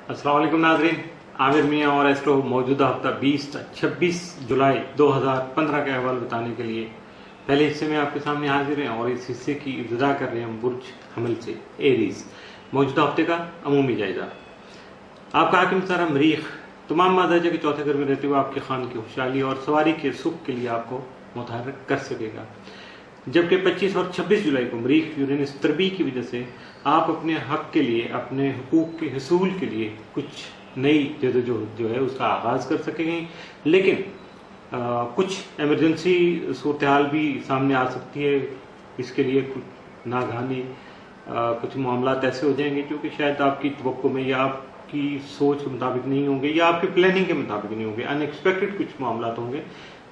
अस्सलाम वालेकुम नाज़रीन, आमिर मियाँ और एस्ट्रो मौजूदा हफ्ता 26 जुलाई 2015 का अहवाल बताने के लिए पहले हिस्से में आपके सामने हाजिर हैं और इस हिस्से की इब्तिदा कर रहे हैं हम बुर्ज हमल से एरीज। मौजूदा हफ्ते का अमूमी जायजा। आपका हाकिम सारा मरीख तमाम मादाजा के चौथे घर में रहते हुए आपके खान की खुशहाली और सवारी के सुख के लिए आपको मुतहर्रिक कर सकेगा, जबकि 25 और 26 जुलाई को मरीख यूरेनस तरबी की वजह से आप अपने हक के लिए, अपने हुकूक के हसूल के लिए कुछ नई जदोजहद जो है उसका आगाज कर सकेंगे। लेकिन कुछ एमरजेंसी सूरत हाल भी सामने आ सकती है। इसके लिए कुछ नागहानी कुछ मामलात ऐसे हो जाएंगे जो कि शायद आपकी तवक्को में या आपकी सोच के मुताबिक नहीं होंगे या आपकी प्लानिंग के मुताबिक नहीं होंगे। अनएक्सपेक्टेड कुछ मामलात होंगे।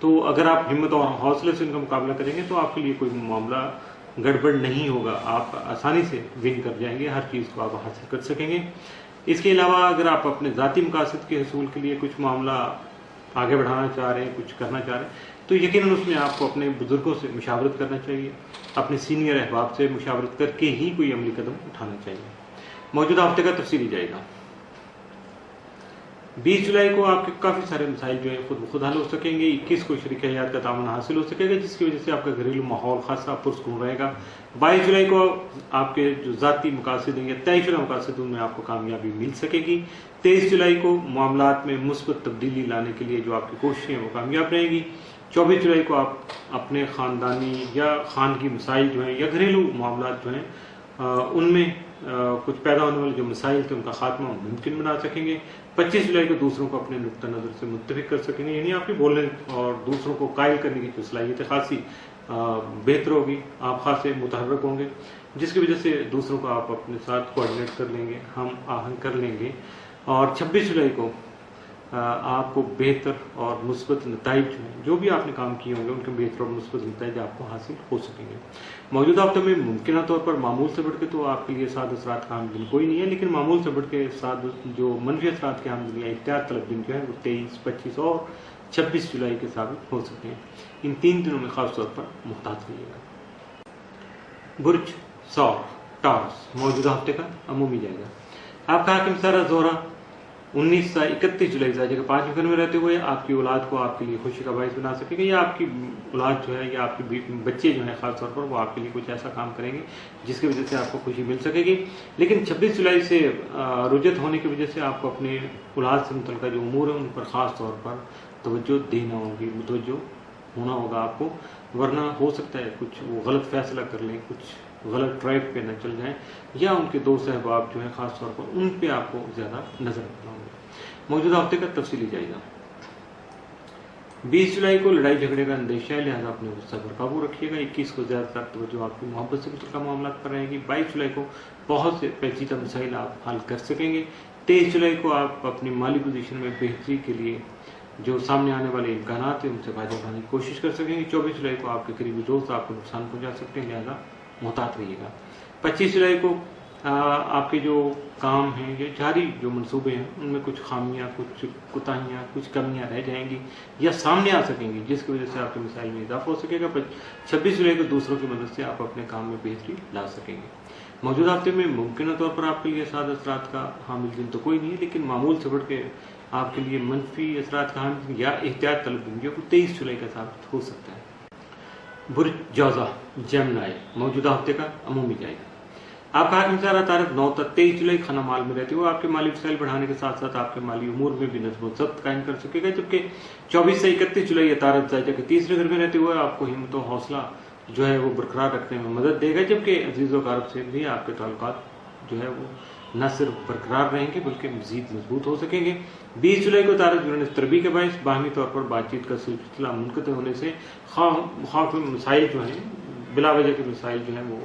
तो अगर आप हिम्मत और हौसले से इनका मुकाबला करेंगे तो आपके लिए कोई मामला गड़बड़ नहीं होगा, आप आसानी से विन कर जाएंगे, हर चीज़ को आप हासिल कर सकेंगे। इसके अलावा अगर आप अपने ज़ाती मकासद के हसूल के लिए कुछ मामला आगे बढ़ाना चाह रहे हैं, कुछ करना चाह रहे हैं, तो यकीनन उसमें आपको अपने बुजुर्गों से मुशावरत करना चाहिए, अपने सीनियर अहबाब से मुशावरत करके ही कोई अमली कदम उठाना चाहिए। मौजूदा हफ्ते का तफसीली जाएगा। 20 जुलाई को आपके काफ़ी सारे मसाइल जो है खुद ब खुद हल हो सकेंगे। 21 को शरीक हयात का तामुन हासिल हो सकेगा, जिसकी वजह से आपका घरेलू माहौल खासा पुरसकून रहेगा। 22 जुलाई को आपके जो ज़ाती मकासद हैं या तय शुदा मकासद उनमें आपको कामयाबी मिल सकेगी। 23 जुलाई को मामलात में मुस्बत तब्दीली लाने के लिए जो आपकी कोशिशें हैं वो कामयाब रहेंगी। 24 जुलाई को आप अपने ख़ानदानी या खान की मसाइल जो हैं या घरेलू मामलात जो हैं उनमें कुछ पैदा होने वाले जो मसाइल थे उनका खात्मा मुमकिन बना सकेंगे। 25 जुलाई को दूसरों को अपने नुक्ता नज़र से मुत्तफिक कर सकेंगे, यानी आपकी बोलने और दूसरों को कायल करने की जो सलाहियत खासी बेहतर होगी। आप खासे मुतहर्रिक होंगे, जिसकी वजह से दूसरों को आप अपने साथ कोऑर्डिनेट कर लेंगे, हम आहंग कर लेंगे। और 26 जुलाई को आपको बेहतर और मुस्बत नताइज जो भी आपने काम किए होंगे उनके बेहतर और मुस्बत नताइज आपको हासिल हो सकेंगे। मौजूदा हफ्ते में मुमकिन तौर पर मामूल से बढ़ के तो आपके लिए साद असरात का आमदिन कोई नहीं है, लेकिन मामूल से बढ़ के साद जो मनफी असरात के आमदिन या इख्तियार तलब दिन जो है वो 23, 25 और 26 जुलाई के साबित हो सकते हैं। इन 3 दिनों में खास तौर पर मुहतात रहिएगा। बुर्ज सौर टॉरस, मौजूदा हफ्ते का अमूमी जायजा। आपका हाकिम सारा ज़ोहरा 19 से 31 जुलाई के 5वें घर में रहते हुए आपकी औलाद को आपके लिए खुशी का बायस बना सकेगा, या आपकी औलाद जो है या आपके बच्चे जो है खास तौर पर वो आपके लिए कुछ ऐसा काम करेंगे जिसकी वजह से आपको खुशी मिल सकेगी। लेकिन 26 जुलाई से रुजत होने की वजह से आपको अपने औलाद से मुतल्लिक़ जो उमूर है उन पर ख़ास तौर पर तवज्जो देना होगी, मुतवज्जो होना होगा आपको, वरना हो सकता है कुछ वो गलत फैसला कर लें, कुछ गलत ट्रैक पे न चल जाएं, या उनके दोस्त अहबाब जो है खास तौर पर उन पे आपको ज़्यादा नजर रखना होगा। मौजूदा हफ्ते का तफसीली जाएगा। 20 जुलाई को लड़ाई झगड़े का अंदेशा है, लिहाजा अपने गुस्सा पर काबू रखिएगा। 21 को ज़्यादातर तवज्जो आपकी मोहब्बत से मुतल्लिक़ मामलात पर रहेगी। 22 जुलाई को बहुत से पेचीदा मसाइल आप हल कर सकेंगे। 23 जुलाई को आप अपनी माली पोजीशन में बेहतरी के लिए जो सामने आने वाले इम्कानात हैं उनसे फ़ायदा उठाने की कोशिश कर सकेंगे। 24 जुलाई को आपके करीबी दोस्त आपको नुकसान पहुँचा सकते हैं, लिहाजा मुहतात रहिएगा। 25 जुलाई को आपके जो काम हैं या जारी जो मंसूबे हैं उनमें कुछ खामियां, कुछ कोताहियां, कुछ कमियां रह जाएंगी या सामने आ सकेंगी, जिसकी वजह से आपके मिसाइल में इजाफा हो सकेगा। 26 जुलाई को दूसरों की मदद से आप अपने काम में बेहतरी ला सकेंगे। मौजूदा हफ्ते में मुमकिन तौर पर आपके लिए साद असरात का हामिल दिन तो कोई नहीं है, लेकिन मामूल से बढ़ के आपके लिए मनफी असरात का हामिल या एहतियात तलब दिन जो 23 जुलाई का साबित हो सकता है। बुर्ज जौज़ा जेमिनी, मौजूदा हफ्ते का अमूमी जायजा। आपका हाकिम सारा तारक 9 तक 23 जुलाई खाना माल में रहते हुए आपके माली वसाइल बढ़ाने के साथ साथ आपके माली उमूर में भी नज़्म व ज़ब्त कायम कर सकेगा, जबकि 24 से 31 जुलाई तारक जायजा के 3रे घर में रहते हुए आपको हिम्मत और हौसला जो है वो बरकरार रखने में मदद देगा, जबकि अजीज़ व क़रीब से भी आपके ताल्लुकात जो है वो न सिर्फ बरकरार रहेंगे बल्कि मज़ीद मजबूत हो सकेंगे। 20 जुलाई को तारक यूरेनस तरबी के बायस बाहमी तौर पर बातचीत का सिलसिला मुनक़ते होने से खौफ मसाइल जो हैं, बिलावजह के मसाइल जो हैं वो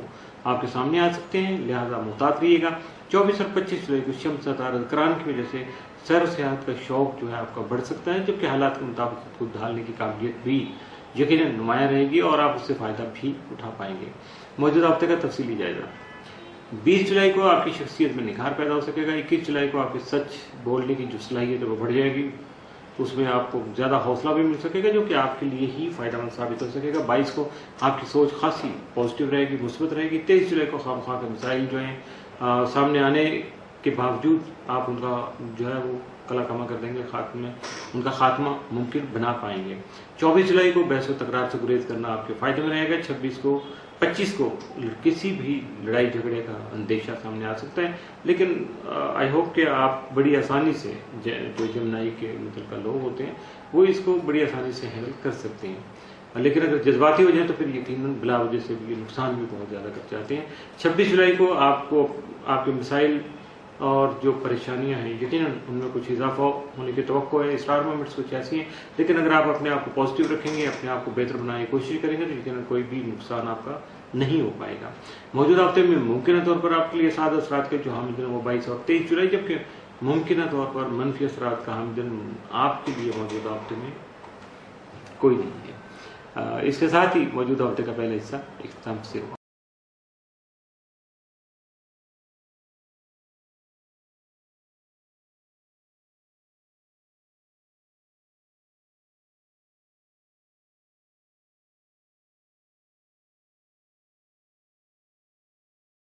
आपके सामने आ सकते हैं, लिहाजा मुहतात रहिएगा। 24 और 25 जुलाई को शम्स तारक करान की वजह से सैर सियाहत का शौक जो है आपका बढ़ सकता है, जबकि हालात के मुताबिक खुद ढालने की काबिलियत भी यकीनन नुमाया रहेगी और आप उससे फ़ायदा भी उठा पाएंगे। मौजूदा हफ्ते का तफसीली जायजा। 20 जुलाई को आपकी शख्सियत में निखार पैदा हो सकेगा। 21 जुलाई को आपकी सच बोलने की जो सलाहियत है वो बढ़ जाएगी, उसमें आपको ज़्यादा हौसला भी मिल सकेगा जो कि आपके लिए ही फ़ायदेमंद साबित हो सकेगा। 22 को आपकी सोच खासी पॉजिटिव रहेगी, मुस्बत रहेगी। 23 जुलाई को खामखा के मसाइल जो हैं सामने आने के बावजूद आप उनका जो है वो कला कमा कर देंगे, खात्मे उनका खात्मा मुमकिन बना पाएंगे। 24 जुलाई को बहस व तकरार से गुरेज करना आपके फायदे में रहेगा। 25 को किसी भी लड़ाई झगड़े का अंदेशा सामने आ सकता है, लेकिन आई होप कि आप बड़ी आसानी से जो जमनाई के मतलब का लोग होते हैं वो इसको बड़ी आसानी से हैंडल कर सकते हैं। लेकिन अगर जज्बाती हो जाए तो फिर यकीनन बिला वजह से भी नुकसान भी बहुत ज़्यादा कर जाते हैं। 26 जुलाई को आपको आपके मसाइल और जो परेशानियां हैं यकीनन उनमें कुछ इजाफा होने की तवक्को है। स्टार मोमेंट्स कुछ ऐसी हैं, लेकिन अगर आप अपने आप को पॉजिटिव रखेंगे, अपने आप को बेहतर बनाने की कोशिश करेंगे तो यकीनन कोई भी नुकसान आपका नहीं हो पाएगा। मौजूदा हफ्ते में मुमकिन तौर पर आपके लिए साद असरात के जो हामिल दिन वो 22 और 23 जुलाई, जबकि मुमकिन तौर पर मनफी असरात का हामिल दिन आपके लिए मौजूदा हफ्ते में कोई नहीं है। इसके साथ ही मौजूदा हफ्ते का पहला हिस्सा इख्तिताम से हुआ।